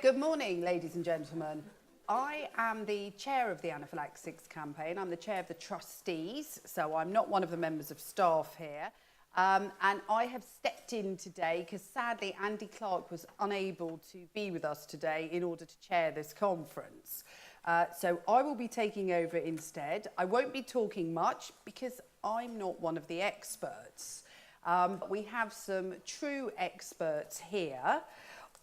Good morning, ladies and gentlemen. I am the chair of the Anaphylaxis Campaign. I'm the chair of the Trustees, so I'm not one of the members of staff here. And I have stepped in today because sadly Andy Clark was unable to be with us today in order to chair this conference. So I will be taking over instead. I won't be talking much because I'm not one of the experts. We have some true experts here.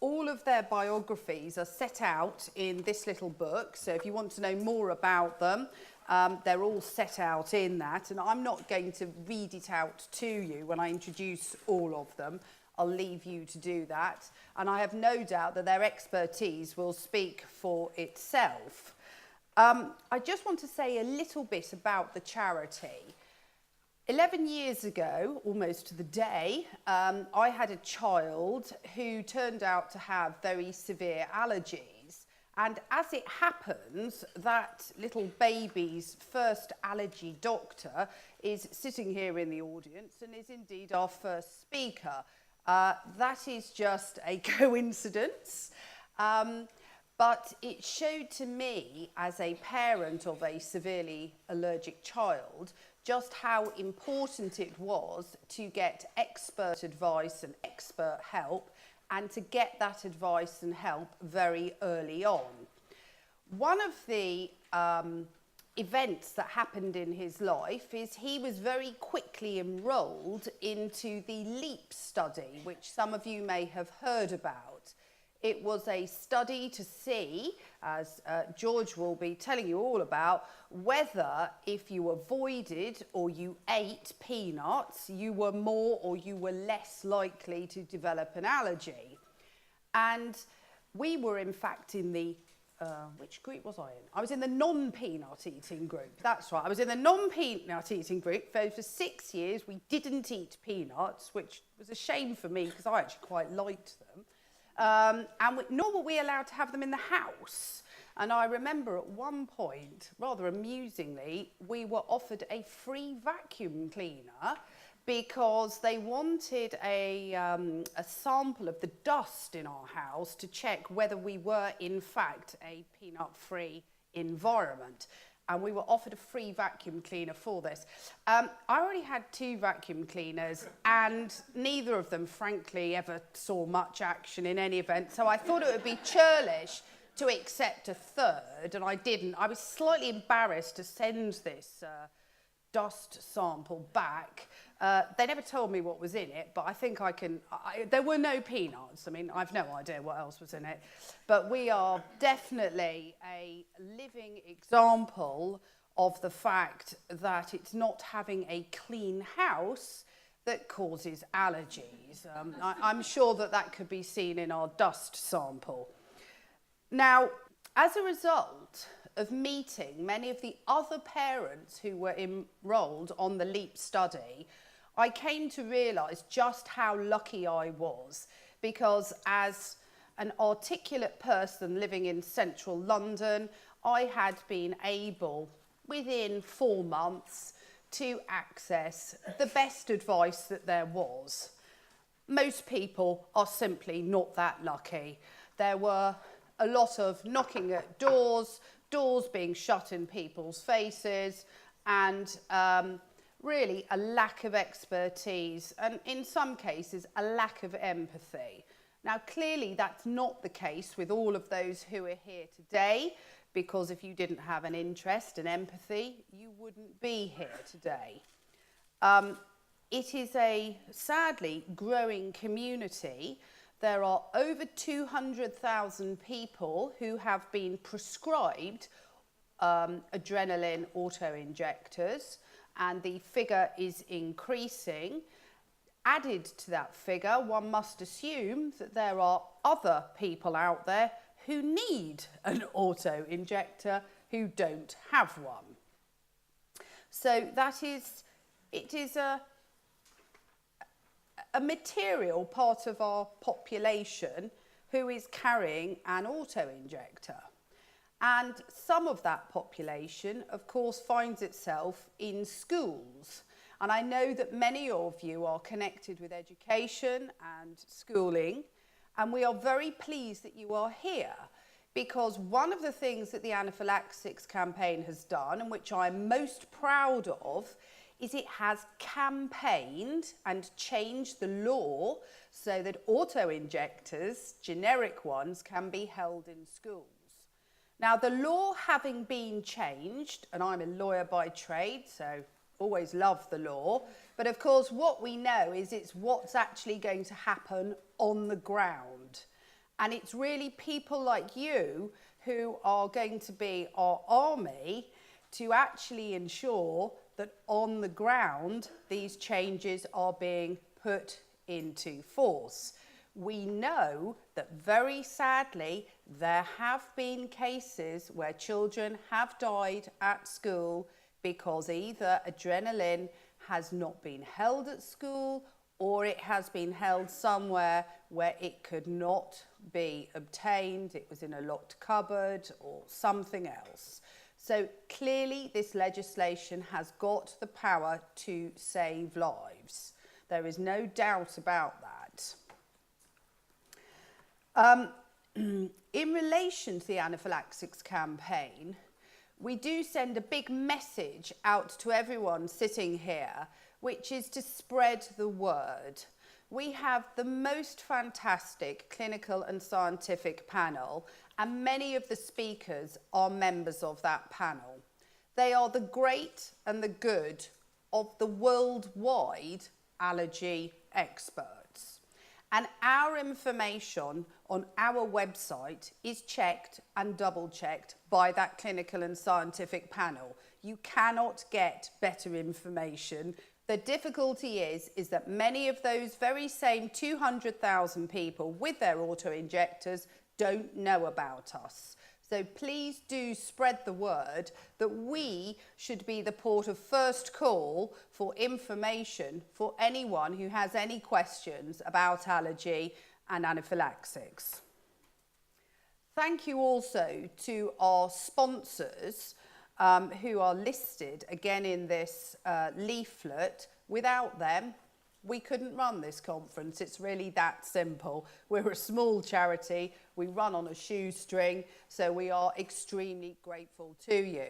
All of their biographies are set out in this little book, so if you want to know more about them, they're all set out in that, and I'm not going to read it out to you when I introduce all of them. I'll leave you to do that, and I have no doubt that their expertise will speak for itself. I just want to say a little bit about the charity. 11 years ago, almost to the day, I had a child who turned out to have very severe allergies. And as it happens, that little baby's first allergy doctor is sitting here in the audience and is indeed our first speaker. That is just a coincidence. But it showed to me, as a parent of a severely allergic child, just how important it was to get expert advice and expert help, and to get that advice and help very early on. One of the events that happened in his life is he was very quickly enrolled into the LEAP study, which some of you may have heard about. It was a study to see, as George will be telling you all about, whether if you avoided or you ate peanuts, you were more or you were less likely to develop an allergy. And we were in fact in the, which group was I in? I was in the non-peanut eating group, that's right. I was in the non-peanut eating group. For 6 years we didn't eat peanuts, which was a shame for me because I actually quite liked them. Nor were we allowed to have them in the house. And I remember at one point, rather amusingly, we were offered a free vacuum cleaner because they wanted a sample of the dust in our house to check whether we were in fact a peanut-free environment. And we were offered a free vacuum cleaner for this. I already had 2 vacuum cleaners, and neither of them, frankly, ever saw much action in any event. So I thought it would be churlish to accept a third, and I didn't. I was slightly embarrassed to send this dust sample back. They never told me what was in it, but I think there were no peanuts. I mean, I've no idea what else was in it. But we are definitely a living example of the fact that it's not having a clean house that causes allergies. I'm sure that could be seen in our dust sample. Now, as a result of meeting many of the other parents who were enrolled on the LEAP study, I came to realise just how lucky I was, because as an articulate person living in central London, I had been able, within 4 months, to access the best advice that there was. Most people are simply not that lucky. There were a lot of knocking at doors being shut in people's faces, and really a lack of expertise, and in some cases a lack of empathy. Now clearly that's not the case with all of those who are here today, because if you didn't have an interest and empathy, you wouldn't be here today. It is a sadly growing community. There are over 200,000 people who have been prescribed adrenaline auto-injectors, and the figure is increasing. Added to that figure, one must assume that there are other people out there who need an auto-injector who don't have one. So it is a material part of our population who is carrying an auto-injector. And some of that population, of course, finds itself in schools. And I know that many of you are connected with education and schooling. And we are very pleased that you are here, because one of the things that the Anaphylaxis Campaign has done, and which I'm most proud of, is it has campaigned and changed the law so that auto-injectors, generic ones, can be held in schools. Now, the law having been changed, and I'm a lawyer by trade, so always love the law, but of course what we know is it's what's actually going to happen on the ground. And it's really people like you who are going to be our army to actually ensure that on the ground these changes are being put into force. We know that very sadly there have been cases where children have died at school because either adrenaline has not been held at school or it has been held somewhere where it could not be obtained, it was in a locked cupboard or something else. So clearly this legislation has got the power to save lives. There is no doubt about that. In relation to the Anaphylaxis Campaign, we do send a big message out to everyone sitting here, which is to spread the word. We have the most fantastic clinical and scientific panel, and many of the speakers are members of that panel. They are the great and the good of the worldwide allergy experts. And our information on our website is checked and double checked by that clinical and scientific panel. You cannot get better information. The difficulty is that many of those very same 200,000 people with their auto-injectors don't know about us. So please do spread the word that we should be the port of first call for information for anyone who has any questions about allergy and anaphylaxis. Thank you also to our sponsors who are listed again in this leaflet. Without them, we couldn't run this conference. It's really that simple. We're a small charity. We run on a shoestring, so we are extremely grateful to you.